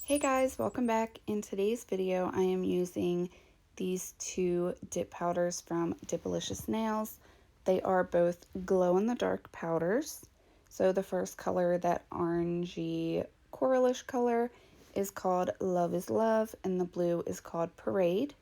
Hey guys, welcome back. In today's video, I am using these two dip powders from Dipalicious Nails. They are both glow-in-the-dark powders. So the first color, that orangey coralish color, is called Love is Love, and the blue is called Parade.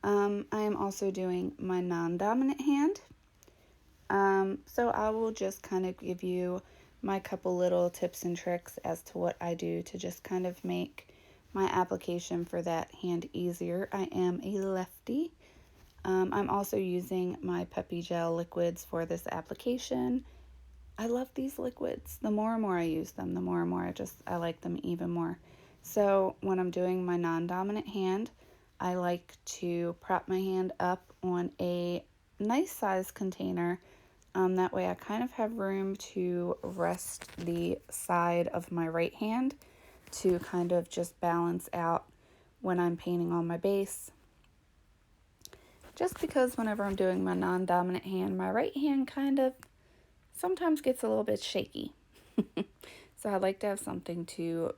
I am also doing my non-dominant hand. So I will just kind of give you my couple little tips and tricks as to what I do to just kind of make my application for that hand easier. I am a lefty. I'm also using my Peppy Gel liquids for this application. I love these liquids. The more and more I use them, the more and more I like them even more. So when I'm doing my non-dominant hand, I like to prop my hand up on a nice size container. That way I kind of have room to rest the side of my right hand to kind of just balance out when I'm painting on my base. Just because whenever I'm doing my non-dominant hand, my right hand kind of sometimes gets a little bit shaky. So I like to have something to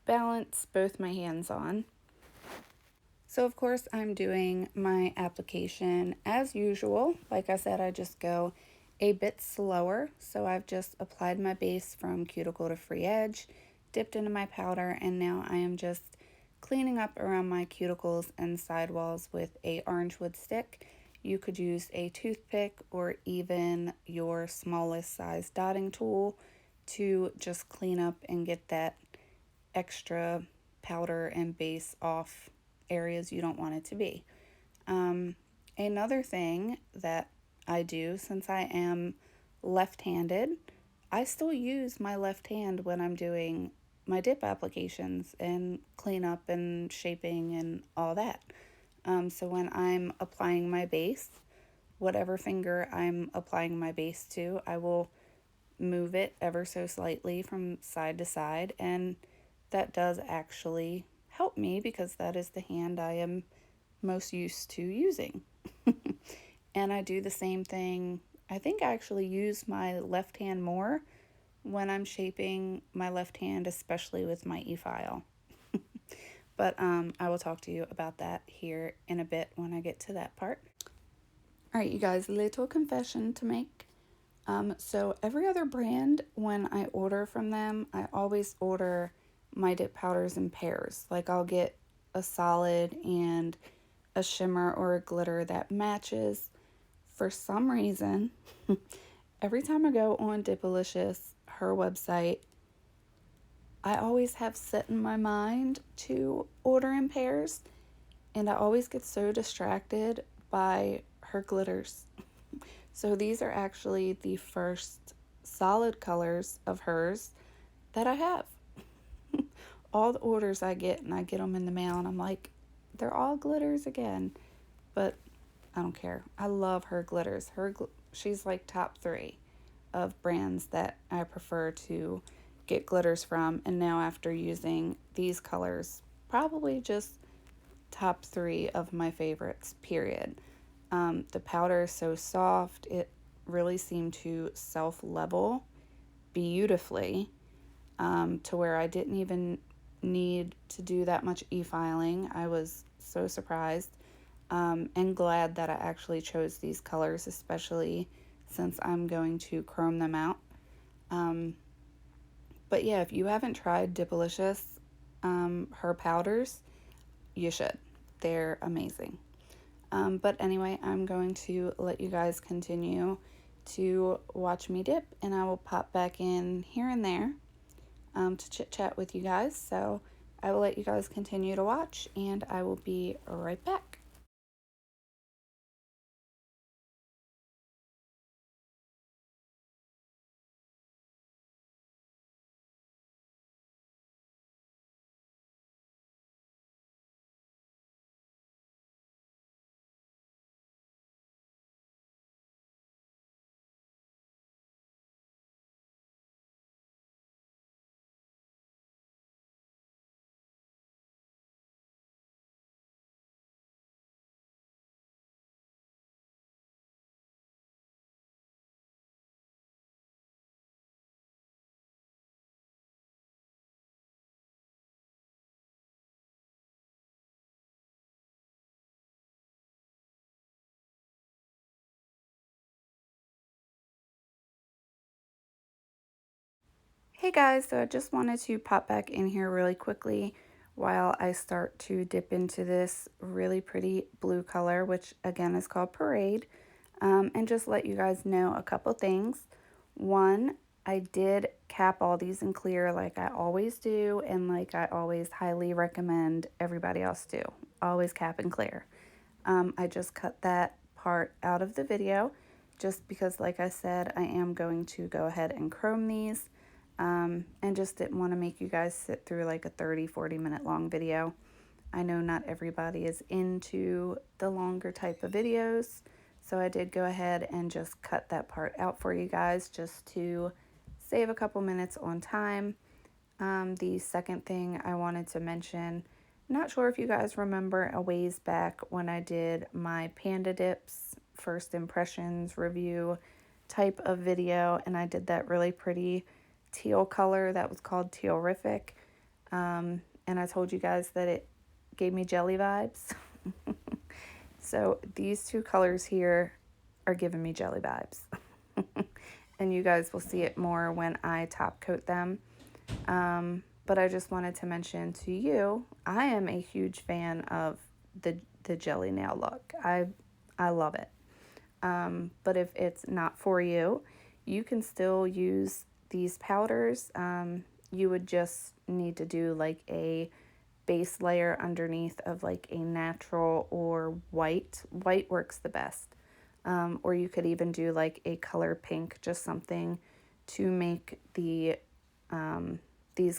balance both my hands on. So of course I'm doing my application as usual. Like I said, I just go a bit slower. So I've just applied my base from cuticle to free edge, dipped into my powder, and now I am just cleaning up around my cuticles and sidewalls with a orange wood stick. You could use a toothpick or even your smallest size dotting tool to just clean up and get that extra powder and base off areas you don't want it to be. Another thing that I do, since I am left-handed, I still use my left hand when I'm doing my dip applications and cleanup and shaping and all that. So when I'm applying my base, whatever finger I'm applying my base to, I will move it ever so slightly from side to side, and that does actually help me because that is the hand I am most used to using. And I do the same thing. I think I actually use my left hand more when I'm shaping my left hand, especially with my e-file. But I will talk to you about that here in a bit when I get to that part. All right, you guys, little confession to make. So every other brand, when I order from them, I always order my dip powders in pairs. Like I'll get a solid and a shimmer or a glitter that matches. For some reason, every time I go on Dipalicious, her website, I always have set in my mind to order in pairs, and I always get so distracted by her glitters. So these are actually the first solid colors of hers that I have. All the orders I get, and I get them in the mail, and I'm like, they're all glitters again. But I don't care. I love her glitters. She's like top 3 of brands that I prefer to get glitters from. And now after using these colors, probably just top 3 of my favorites, period. The powder is so soft. It really seemed to self-level beautifully, to where I didn't even need to do that much e-filing. I was so surprised. And glad that I actually chose these colors, especially since I'm going to chrome them out. But yeah, if you haven't tried Dipalicious, her powders, you should. They're amazing. But anyway, I'm going to let you guys continue to watch me dip, and I will pop back in here and there to chit chat with you guys. So I will let you guys continue to watch, and I will be right back. Hey guys, so I just wanted to pop back in here really quickly while I start to dip into this really pretty blue color, which again is called Parade, and just let you guys know a couple things. One, I did cap all these in clear like I always do, and like I always highly recommend everybody else do. Always cap and clear. I just cut that part out of the video just because, like I said, I am going to go ahead and chrome these. And just didn't want to make you guys sit through like a 30-40 minute long video. I know not everybody is into the longer type of videos, so I did go ahead and just cut that part out for you guys just to save a couple minutes on time. The second thing I wanted to mention, not sure if you guys remember a ways back when I did my Panda Dips first impressions review type of video, and I did that really pretty teal color that was called Tealrific. And I told you guys that it gave me jelly vibes. So these two colors here are giving me jelly vibes. And you guys will see it more when I top coat them. But I just wanted to mention to you, I am a huge fan of the jelly nail look. I love it. But if it's not for you, you can still use these powders. You would just need to do like a base layer underneath of like a natural or white. White works the best. Or you could even do like a color pink, just something to make these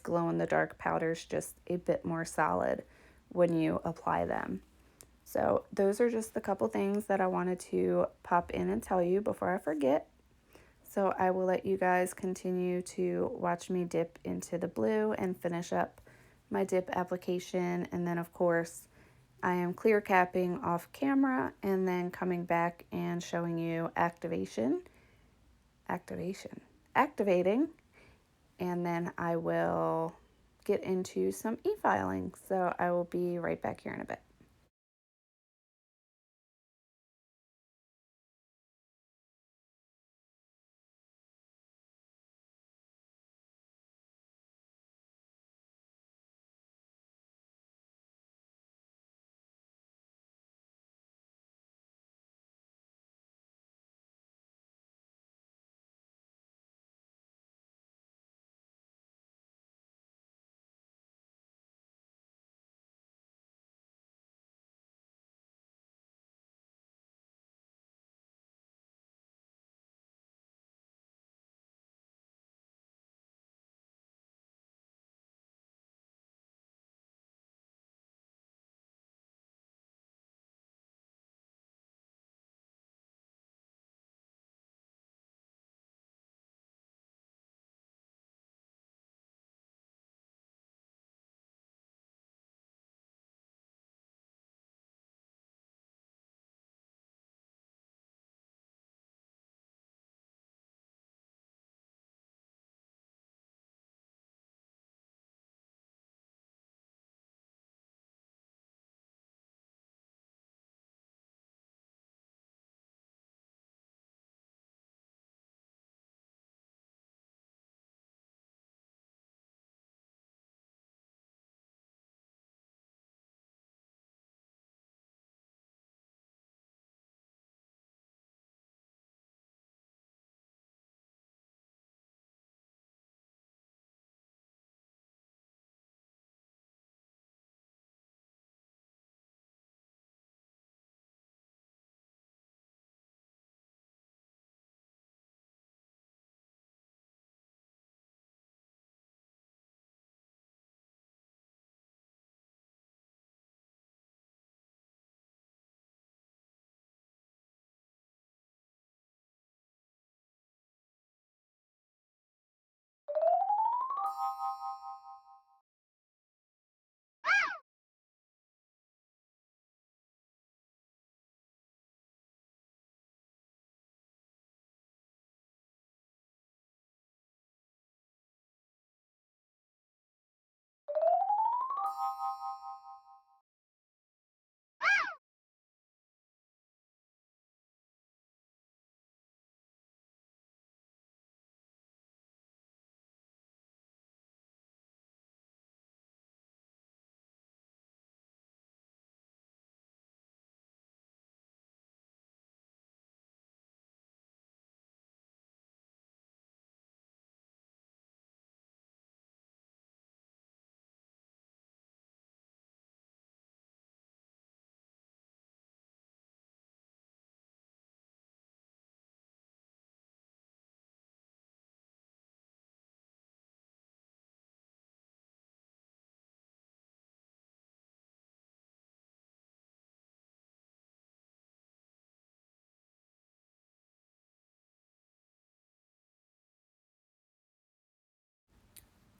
glow-in-the-dark powders just a bit more solid when you apply them. So those are just a couple things that I wanted to pop in and tell you before I forget. So I will let you guys continue to watch me dip into the blue and finish up my dip application. And then of course, I am clear capping off camera and then coming back and showing you activating, and then I will get into some e-filing. So I will be right back here in a bit.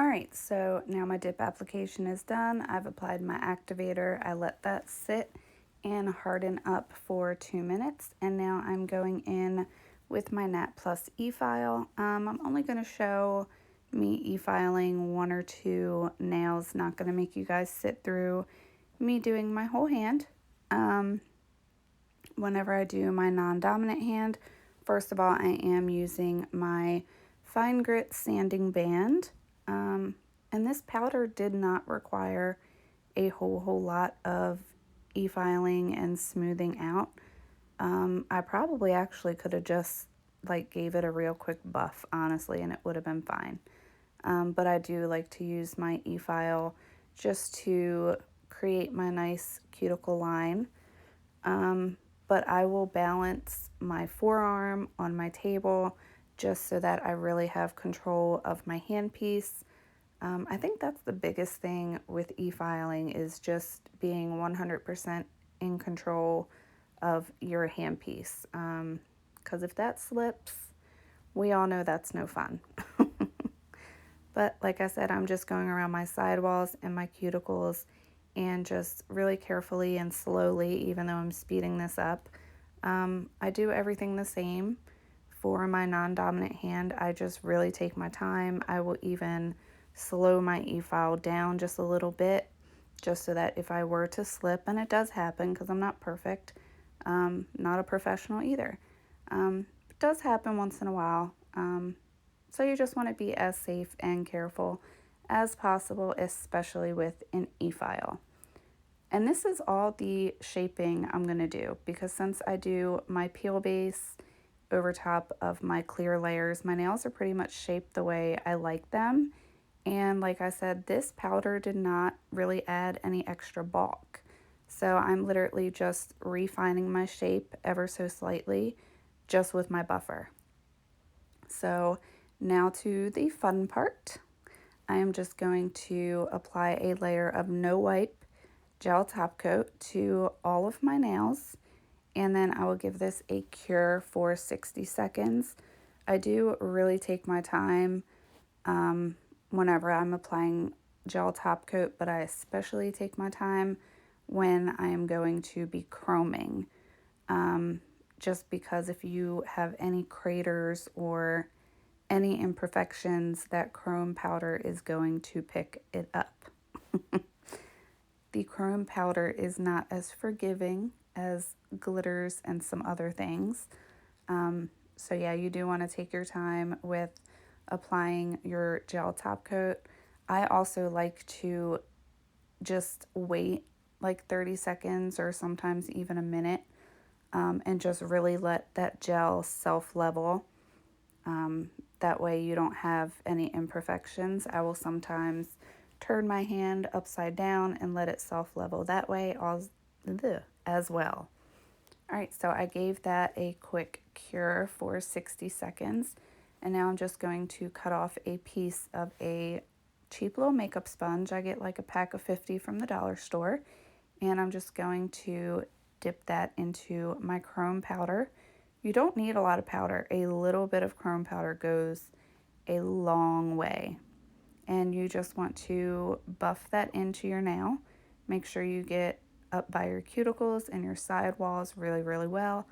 Alright, so now my dip application is done. I've applied my activator. I let that sit and harden up for 2 minutes. And now I'm going in with my Nat Plus e-file. I'm only going to show me e-filing 1 or 2 nails. Not going to make you guys sit through me doing my whole hand. Whenever I do my non-dominant hand, first of all, I am using my fine grit sanding band. And this powder did not require a whole lot of e-filing and smoothing out. I probably actually could have just like gave it a real quick buff, honestly, and it would have been fine. But I do like to use my e-file just to create my nice cuticle line. But I will balance my forearm on my table just so that I really have control of my handpiece. I think that's the biggest thing with e-filing is just being 100% in control of your handpiece. Because if that slips, we all know that's no fun. But like I said, I'm just going around my sidewalls and my cuticles and just really carefully and slowly, even though I'm speeding this up. I do everything the same for my non-dominant hand. I just really take my time. I will even slow my e-file down just a little bit, just so that if I were to slip, and it does happen because I'm not perfect, not a professional either. It does happen once in a while. So you just want to be as safe and careful as possible, especially with an e-file. And this is all the shaping I'm going to do, because since I do my peel base over top of my clear layers, my nails are pretty much shaped the way I like them. And like I said, this powder did not really add any extra bulk. So I'm literally just refining my shape ever so slightly just with my buffer. So now to the fun part. I am just going to apply a layer of no wipe gel top coat to all of my nails, and then I will give this a cure for 60 seconds. I do really take my time whenever I'm applying gel top coat, but I especially take my time when I am going to be chroming. Just because if you have any craters or any imperfections, that chrome powder is going to pick it up. The chrome powder is not as forgiving as glitters and some other things. So yeah, you do want to take your time with applying your gel top coat. I also like to just wait like 30 seconds or sometimes even a minute, and just really let that gel self-level. That way you don't have any imperfections. I will sometimes turn my hand upside down and let it self-level that way as well. All right, so I gave that a quick cure for 60 seconds. And now I'm just going to cut off a piece of a cheap little makeup sponge. I get like a pack of 50 from the dollar store. And I'm just going to dip that into my chrome powder. You don't need a lot of powder. A little bit of chrome powder goes a long way. And you just want to buff that into your nail. Make sure you get up by your cuticles and your side walls really, really well.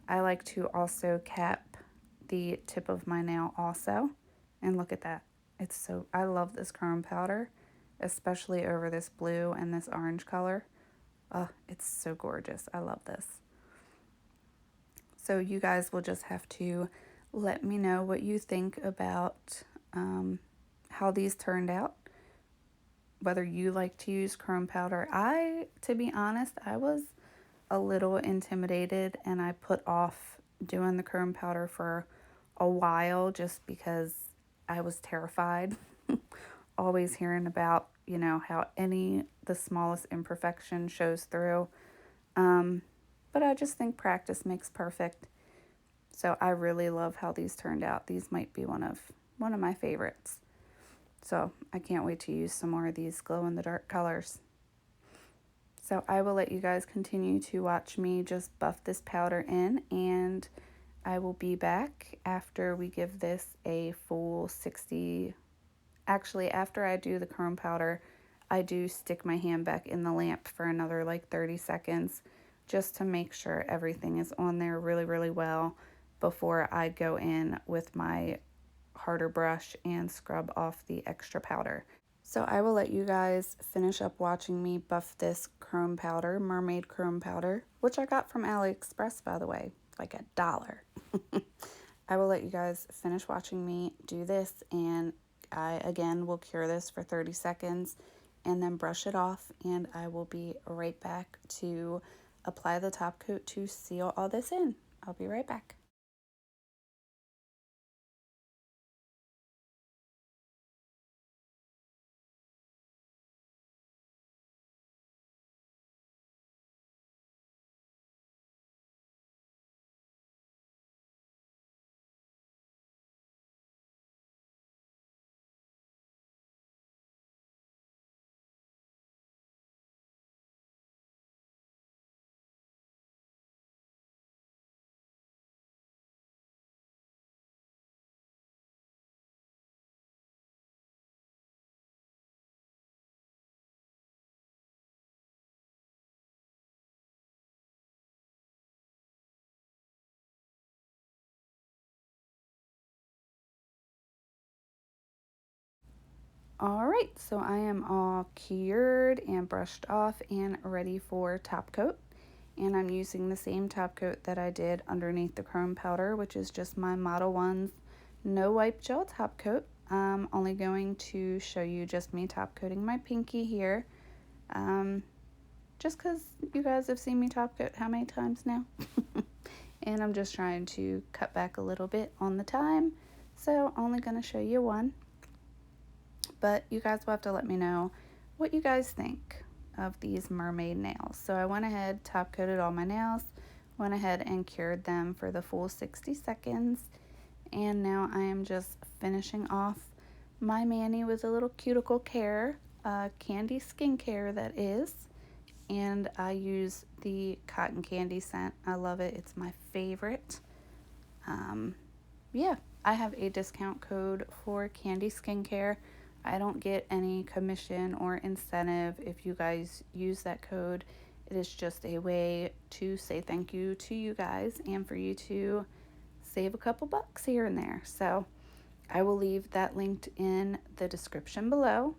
I like to also cap the tip of my nail also. And look at that. I love this chrome powder, especially over this blue and this orange color. Oh, it's so gorgeous. I love this. So you guys will just have to let me know what you think about how these turned out, whether you like to use chrome powder. To be honest, I was a little intimidated and I put off doing the chrome powder for a while just because I was terrified. Always hearing about, how the smallest imperfection shows through. But I just think practice makes perfect. So I really love how these turned out. These might be one of my favorites. So I can't wait to use some more of these glow-in-the-dark colors. So I will let you guys continue to watch me just buff this powder in, and I will be back after we give this a full 60 Actually, after I do the chrome powder, I do stick my hand back in the lamp for another like 30 seconds just to make sure everything is on there really, really well before I go in with my harder brush and scrub off the extra powder. So I will let you guys finish up watching me buff this chrome powder, Mermaid chrome powder, which I got from AliExpress, by the way, like $1. I will let you guys finish watching me do this, and I again will cure this for 30 seconds and then brush it off, and I will be right back to apply the top coat to seal all this in. I'll be right back. Alright, so I am all cured and brushed off and ready for top coat. And I'm using the same top coat that I did underneath the chrome powder, which is just my Model 1's no wipe gel top coat. I'm only going to show you just me top coating my pinky here. Just because you guys have seen me top coat how many times now? And I'm just trying to cut back a little bit on the time. So only going to show you one. But you guys will have to let me know what you guys think of these mermaid nails. So I went ahead, top coated all my nails, went ahead and cured them for the full 60 seconds. And now I am just finishing off my mani with a little cuticle care, candy skincare that is. And I use the cotton candy scent. I love it. It's my favorite. Yeah, I have a discount code for Candy Skincare. I don't get any commission or incentive if you guys use that code. It is just a way to say thank you to you guys and for you to save a couple bucks here and there. So I will leave that linked in the description below.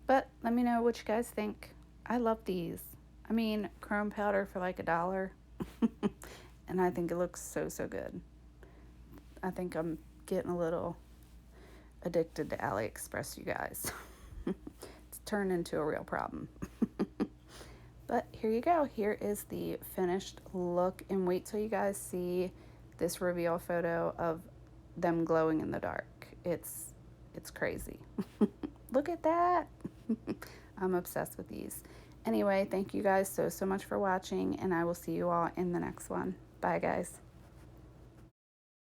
But let me know what you guys think. I love these. I mean, chrome powder for like $1. And I think it looks so, so good. I think I'm getting a little addicted to AliExpress, you guys. It's turned into a real problem. But here you go. Here is the finished look, and wait till you guys see this reveal photo of them glowing in the dark. It's crazy. Look at that. I'm obsessed with these. Anyway, thank you guys so much for watching, and I will see you all in the next one. Bye, guys.